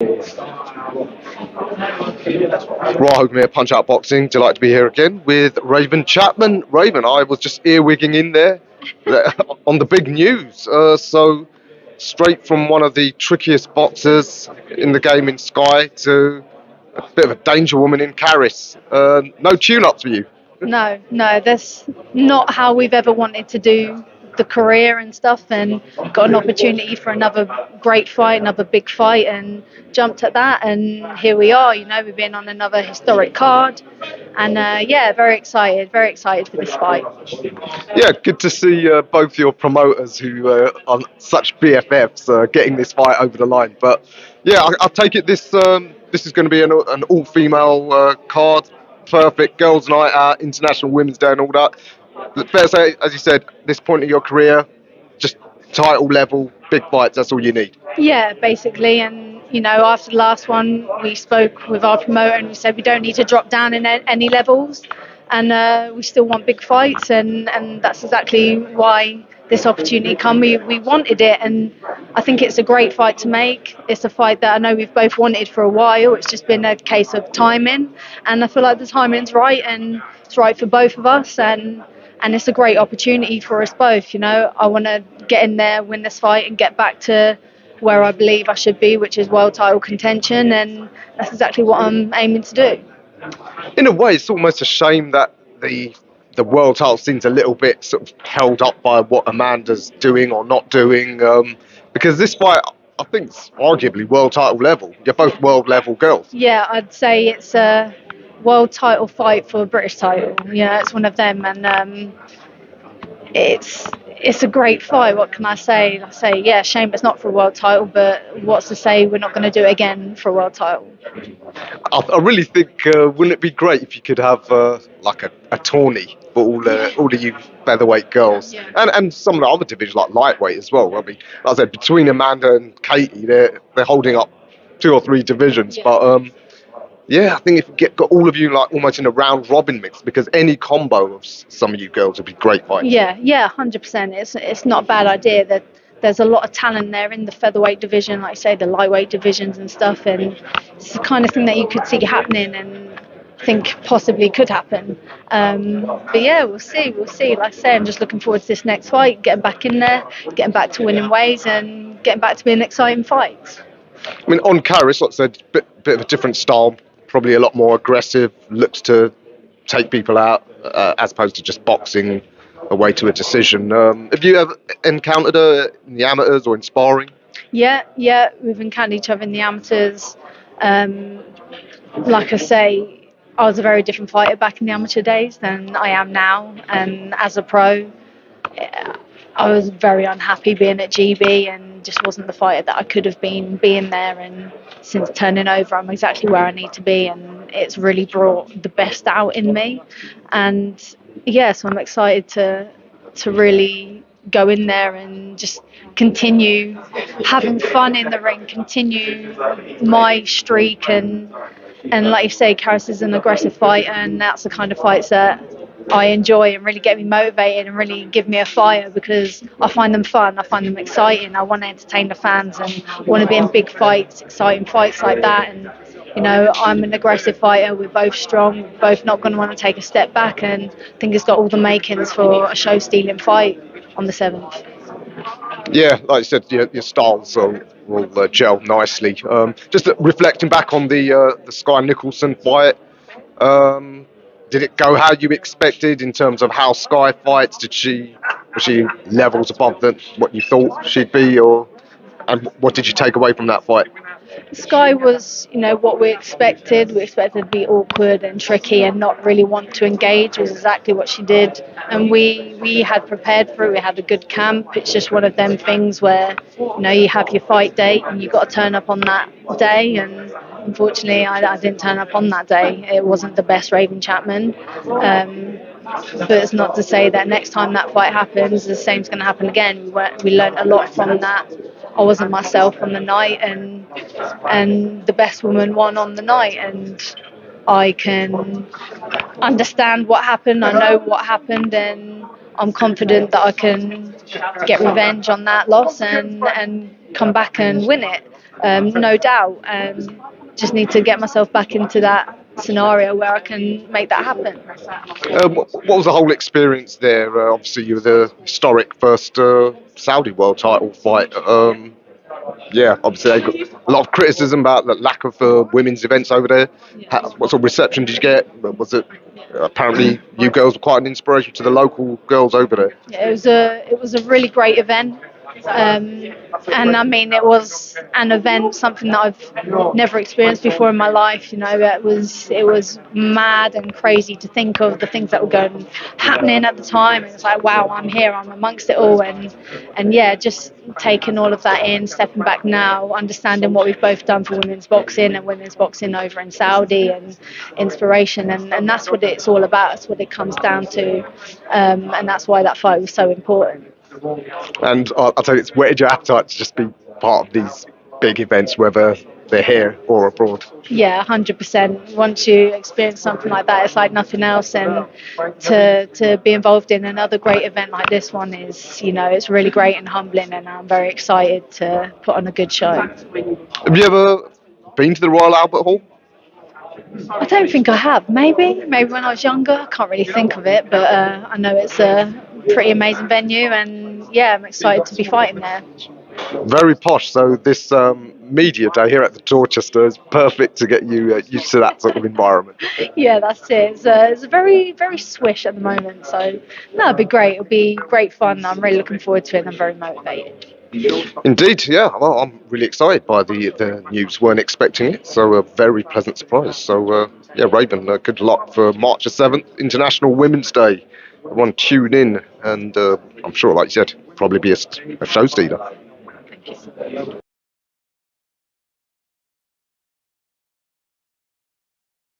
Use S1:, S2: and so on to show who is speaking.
S1: Right, here, Punch Out Boxing. Delighted to be here again with Raven Chapman. Raven, I was just earwigging in there on the big news. So, straight from one of the trickiest boxers in the game in SKYE to a bit of a danger woman in KARRISS. No tune-ups for you.
S2: No, that's not how we've ever wanted to do the career and stuff, and got an opportunity for another great fight, another big fight, and jumped at that, and here we are. We've been on another historic card, and yeah, very excited for this fight.
S1: Yeah, good to see both your promoters who are such BFFs getting this fight over the line. But yeah, I take it this is going to be an all-female card, perfect girls' night out, International Women's Day, and all that. But fair to say, as you said, this point of your career, just title level, big fights. That's all you need.
S2: Yeah, basically, and after the last one, we spoke with our promoter and we said we don't need to drop down in any levels, and we still want big fights, and that's exactly why this opportunity come. We wanted it, and I think it's a great fight to make. It's a fight that I know we've both wanted for a while. It's just been a case of timing, and I feel like the timing's right, and it's right for both of us, and it's a great opportunity for us both. I want to get in there, win this fight, and get back to where I believe I should be, which is world title contention, and that's exactly what I'm aiming to do.
S1: In a way, it's almost a shame that the world title seems a little bit sort of held up by what Amanda's doing or not doing, because this fight, I think, is arguably world title level. You're both world level girls.
S2: Yeah, I'd say it's a world title fight for a British title. It's one of them, and it's a great fight. What can I say? I say, yeah, shame it's not for a world title, but what's to say we're not going to do it again for a world title?
S1: I really think, wouldn't it be great if you could have like a tourney for all of you featherweight girls, and some of the other divisions like lightweight as well. I mean, like I said, between Amanda and Katie, they're holding up 2 or 3 divisions, but yeah, I think if we got all of you like almost in a round robin mix, because any combo of some of you girls would be great fights.
S2: Yeah, 100%. It's not a bad idea. That there's a lot of talent there in the featherweight division, like I say, the lightweight divisions and stuff, and it's the kind of thing that you could see happening and think possibly could happen. But yeah, we'll see. Like I say, I'm just looking forward to this next fight, getting back in there, getting back to winning ways, and getting back to being exciting fights.
S1: I mean, on KARRISS, like I said, bit of a different style, probably a lot more aggressive, looks to take people out as opposed to just boxing away to a decision. Have you ever encountered her in the amateurs or in sparring?
S2: Yeah, we've encountered each other in the amateurs. Like I say, I was a very different fighter back in the amateur days than I am now, and as a pro, I was very unhappy being at GB and just wasn't the fighter that I could have been being there. And since turning over, I'm exactly where I need to be, and it's really brought the best out in me. And yeah, so I'm excited to really go in there and just continue having fun in the ring, continue my streak, and like you say, KARRISS is an aggressive fighter, and that's the kind of fights that I enjoy and really get me motivated and really give me a fire, because I find them fun, I find them exciting. I want to entertain the fans and want to be in big fights, exciting fights like that. And I'm an aggressive fighter. We're both strong, we're both not going to want to take a step back, and I think it's got all the makings for a show-stealing fight on the 7th.
S1: Yeah, like I said, your styles will gel nicely. Just reflecting back on the SKYE Nicholson fight, did it go how you expected in terms of how SKYE fights? Was she levels above what you thought she'd be, and what did you take away from that fight?
S2: SKYE was, what we expected. We expected to be awkward and tricky and not really want to engage. Was exactly what she did, and we had prepared for it. We had a good camp. It's just one of them things where, you have your fight date and you got to turn up on that day. And unfortunately, I didn't turn up on that day. It wasn't the best Raven Chapman. But it's not to say that next time that fight happens, the same's going to happen again. We learned a lot from that. I wasn't myself on the night, and the best woman won on the night, and I can understand what happened. I know what happened, and I'm confident that I can get revenge on that loss and come back and win it. no doubt. Just need to get myself back into that scenario where I can make that happen.
S1: What was the whole experience there? Obviously, you were the historic first Saudi world title fight. Yeah, obviously, they got a lot of criticism about the lack of women's events over there. What sort of reception did you get? Was it apparently you girls were quite an inspiration to the local girls over there?
S2: Yeah, it was a really great event. Um, and I mean, it was an event, something that I've never experienced before in my life. You know, it was mad and crazy to think of the things that were happening at the time. And it's like, wow, I'm here, I'm amongst it all, and yeah, just taking all of that in, stepping back now, understanding what we've both done for women's boxing and women's boxing over in Saudi, and inspiration, and that's what it's all about. That's what it comes down to, and that's why that fight was so important.
S1: And I'll tell you, it's whetted your appetite to just be part of these big events, whether they're here or abroad.
S2: Yeah, 100%. Once you experience something like that, it's like nothing else. And to be involved in another great event like this one is, you know, it's really great and humbling. And I'm very excited to put on a good show.
S1: Have you ever been to the Royal Albert Hall?
S2: I don't think I have. Maybe when I was younger. I can't really think of it, but I know it's a pretty amazing venue, and yeah, I'm excited to be fighting there.
S1: Very posh. So this media day here at the Dorchester is perfect to get you used to that sort of environment.
S2: Yeah, that's it. It's a very swish at the moment. So no, it'll be great. It'll be great fun. I'm really looking forward to it, and I'm very motivated.
S1: Indeed, yeah. Well, I'm really excited by the news. Weren't expecting it, so a very pleasant surprise. So yeah, Raven, good luck for March the 7th, International Women's Day. Everyone tune in, and I'm sure, like you said, probably be a show stealer.